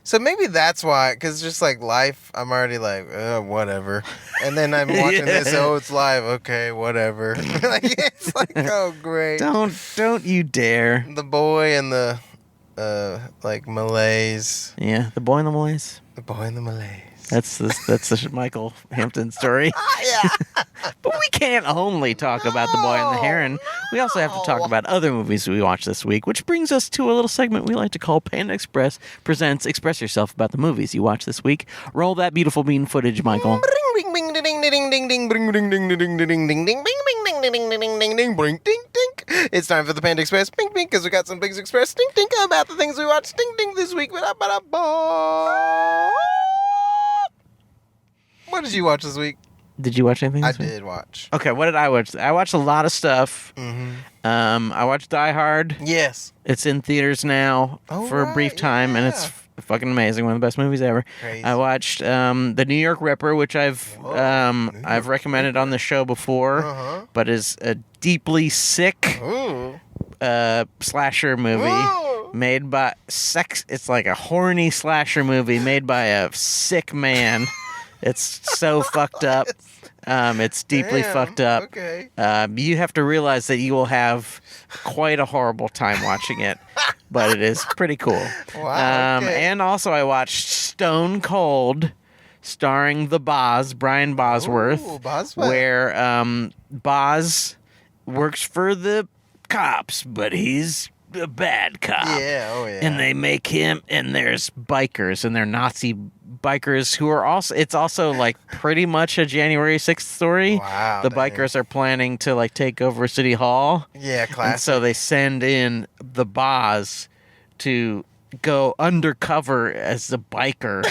So maybe that's why, because just life, I'm already whatever. And then I'm watching this, it's live, okay, whatever. It's oh, great. Don't you dare. The boy and the, Malays. Yeah, the boy and the Malays. The boy and the Malays. That's the Michael Hampton story. Yeah. But we can't only talk about The Boy and the Heron. We also have to talk about other movies we watched this week, which brings us to a little segment we like to call Panda Express Presents Express Yourself about the movies you watched this week. Roll that beautiful bean footage, Michael. It's time for the Panda Express, bing bing, because we got some things express, ding ding, about the things we watched, ding ding, this week. What did you watch this week? Did you watch anything this week? I did watch. Okay, what did I watch? I watched a lot of stuff. Mm-hmm. I watched Die Hard. Yes. It's in theaters now for a brief time, and it's fucking amazing. One of the best movies ever. Crazy. I watched The New York Ripper, which I've recommended on the show before, but is a deeply sick slasher movie made by It's like a horny slasher movie made by a sick man. It's so fucked up. It's deeply fucked up. Okay. You have to realize that you will have quite a horrible time watching it, but it is pretty cool. Wow. Okay. And also I watched Stone Cold, starring Brian Bosworth, where Boz works for the cops, but he's a bad cop. Yeah, oh yeah. And they make him, and there's bikers, and they're Nazi bikers who are also, it's also pretty much a January 6th story. Wow. The bikers are planning to take over City Hall. Yeah, classic. And so they send in the Boz to go undercover as a biker.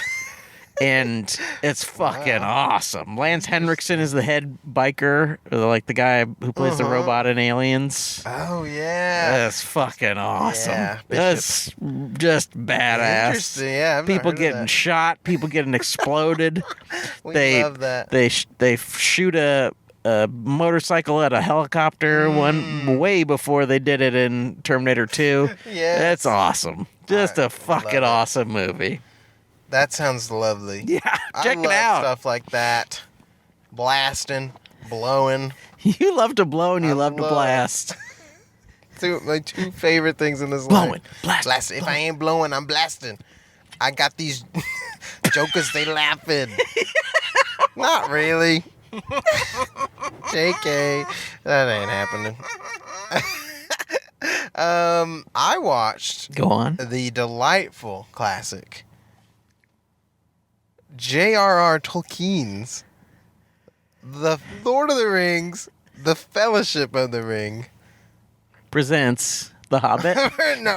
And it's fucking awesome. Lance Henriksen is the head biker, or the guy who plays the robot in Aliens. Oh, yeah. That's fucking awesome. Yeah, that's just badass. Interesting, yeah. People getting shot, people getting exploded. We love that. They shoot a motorcycle at a helicopter way before they did it in Terminator 2. Yeah. That's awesome. Just a fucking awesome movie. That sounds lovely. Yeah, check it out. Stuff like that. Blasting, blowing. You love to blow and you love to blast. My two favorite things in this life. Blowing, blasting. If I ain't blowing, I'm blasting. I got these jokers, they laughing. Not really. JK. That ain't happening. I watched Go on. the delightful classic J.R.R. Tolkien's The Lord of the Rings, The Fellowship of the Ring presents The Hobbit. No.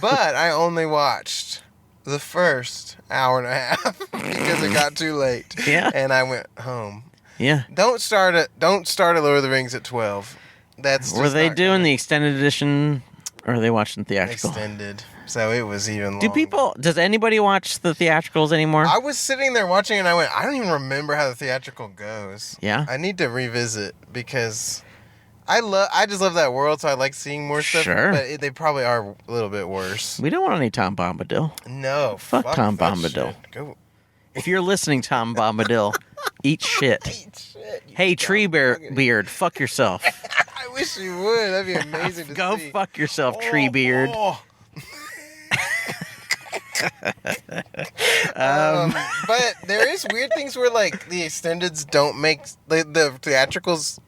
But I only watched the first hour and a half because it got too late. Yeah. And I went home. Yeah. Don't start at Lord of the Rings at 12. That's just Were they not doing good. the extended edition Or are they watching theatrical? Extended. So it was even longer. Does anybody watch the theatricals anymore? I was sitting there watching and I went, I don't even remember how the theatrical goes. Yeah? I need to revisit because I just love that world, so I like seeing more stuff. Sure. But they probably are a little bit worse. We don't want any Tom Bombadil. No. Fuck Tom Bombadil. Go. If you're listening, Tom Bombadil, eat shit. Eat shit. Hey, Tree Beard, fuck yourself. I wish you would. That'd be amazing to Go see. fuck yourself, Tree Beard. Oh. But there is weird things where like the extendeds don't make the theatricals.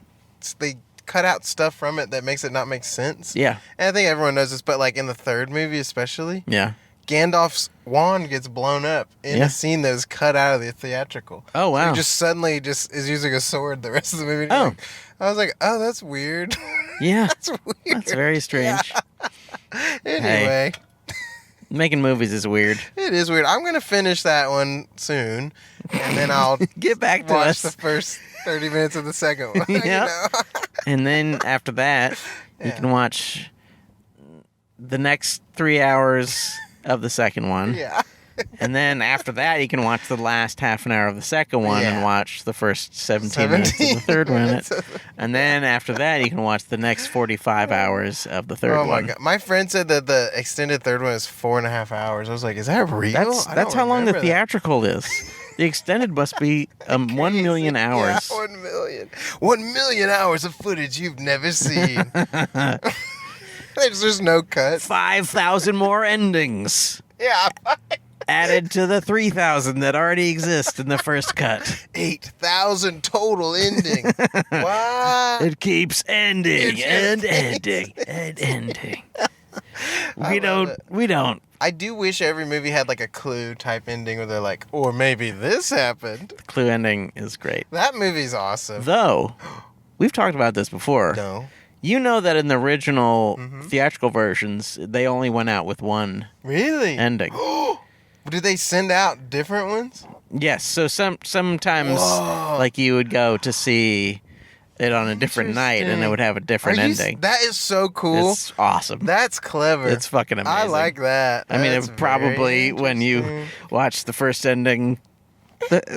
They cut out stuff from it that makes it not make sense. Yeah. And I think everyone knows this, but like in the third movie especially, Yeah. Gandalf's wand gets blown up in a scene that was cut out of the theatrical. Oh, wow. So he just suddenly is using a sword the rest of the movie. Oh. I was like, oh, that's weird. Yeah. That's weird. That's very strange. Yeah. Anyway. Making movies is weird. It is weird. I'm going to finish that one soon, and then I'll Get back to watch us. the first 30 minutes of the second one. Yep. You know? And then after that, you can watch the next 3 hours of the second one. Yeah. And then after that, you can watch the last half an hour of the second one and watch the first 17 minutes of the third one. And then after that, you can watch the next 45 hours of the third one. Oh, my God. My friend said that the extended third one is 4.5 hours. I was like, is that real? That's how long the theatrical is. The extended must be 1 million hours. Yeah, 1 million. 1 million hours of footage you've never seen. There's no cuts. 5,000 more endings. Yeah. Added to the 3,000 that already exist in the first cut. 8,000 total ending. What? It keeps ending and ending and ending. We don't. I do wish every movie had like a Clue type ending where they're like, or maybe this happened. The Clue ending is great. That movie's awesome. Though, we've talked about this before. No. You know that in the original theatrical versions, they only went out with one Really? ending. Did they send out different ones? Yes, so sometimes like you would go to see it on a different night and it would have a different ending. That is so cool. It's awesome. That's clever. It's fucking amazing. I like that. I mean, That's it probably very when you interesting. watched the first ending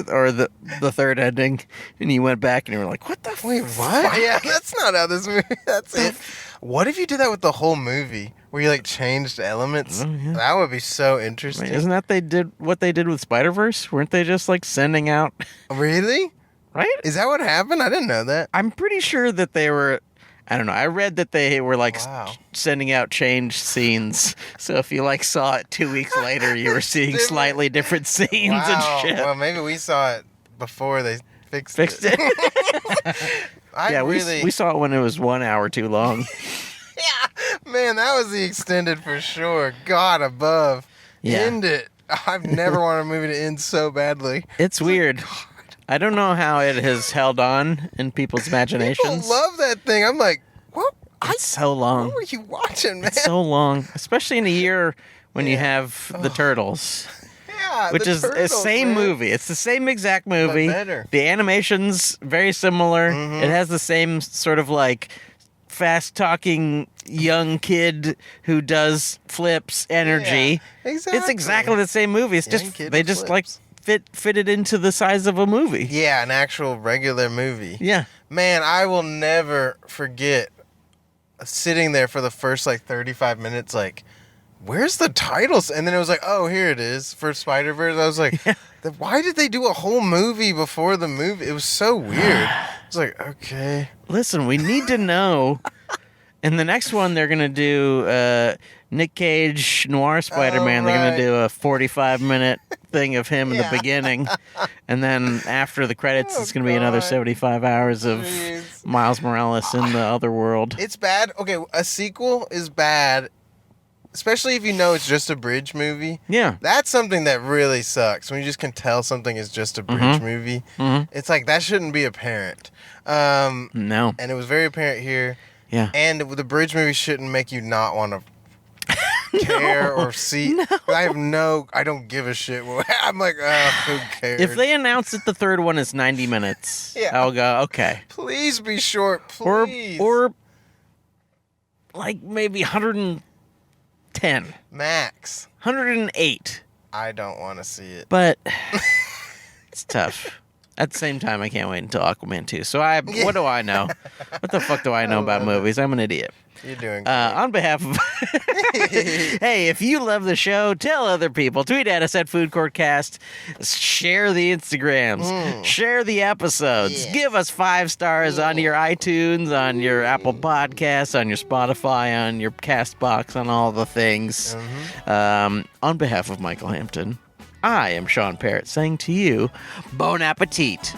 or the third ending and you went back and you were like, what the Wait, what? Yeah, that's not how this movie. That's it. What if you did that with the whole movie, where you like changed elements? Oh, yeah. That would be so interesting. Wait, isn't that what they did with Spider-Verse? Weren't they just like sending out? Really? Right? Is that what happened? I didn't know that. I'm pretty sure that they were. I don't know. I read that they were like sending out changed scenes. So if you like saw it 2 weeks later, you were seeing slightly different scenes and shit. Well, maybe we saw it before they fixed it. Really... we saw it when it was 1 hour too long. Yeah, man, that was the extended for sure. God above. Yeah. End it. I've never wanted a movie to end so badly. It's weird. I don't know how it has held on in people's imaginations. People love that thing. I'm like, what? It's so long. What were you watching, man? It's so long, especially in a year when you have the Turtles. Yeah, which is the same movie. It's the same exact movie. But better. The animation's very similar. Mm-hmm. It has the same sort of like fast-talking young kid who does flips energy. Yeah, exactly. It's exactly the same movie. It's Young just kid they with just flips. like fit it into the size of a movie. Yeah, an actual regular movie. Yeah. Man, I will never forget sitting there for the first like 35 minutes like, where's the titles? And then it was like, oh, here it is for Spider-Verse. I was like, why did they do a whole movie before the movie? It was so weird. I was like, okay. Listen, we need to know. In the next one, they're going to do Nick Cage Noir Spider-Man. They're going to do a 45-minute thing of him in the beginning. And then after the credits, it's going to be another 75 hours of Miles Morales in the other world. It's bad. Okay, a sequel is bad, especially if you know it's just a bridge movie. Yeah. That's something that really sucks, when you just can tell something is just a bridge movie. Mm-hmm. It's like, that shouldn't be apparent. No. And it was very apparent here. Yeah. And the bridge movie shouldn't make you not want to care or see. No. I don't give a shit. I'm like, who cares? If they announce that the third one is 90 minutes, I'll go, okay. Please be short, please. Or like maybe 120 10. Max. 108. I don't want to see it. But it's tough. At the same time, I can't wait until Aquaman 2. So what do I know? What the fuck do I know about movies? I'm an idiot. You're doing great. On behalf of... Hey, if you love the show, tell other people. Tweet at us at Food Court Cast. Share the Instagrams. Share the episodes. Yeah. Give us 5 stars on your iTunes, on your Apple Podcasts, on your Spotify, on your CastBox, on all the things. On behalf of Michael Hampton, I am Sean Parrott saying to you, Bon Appetit.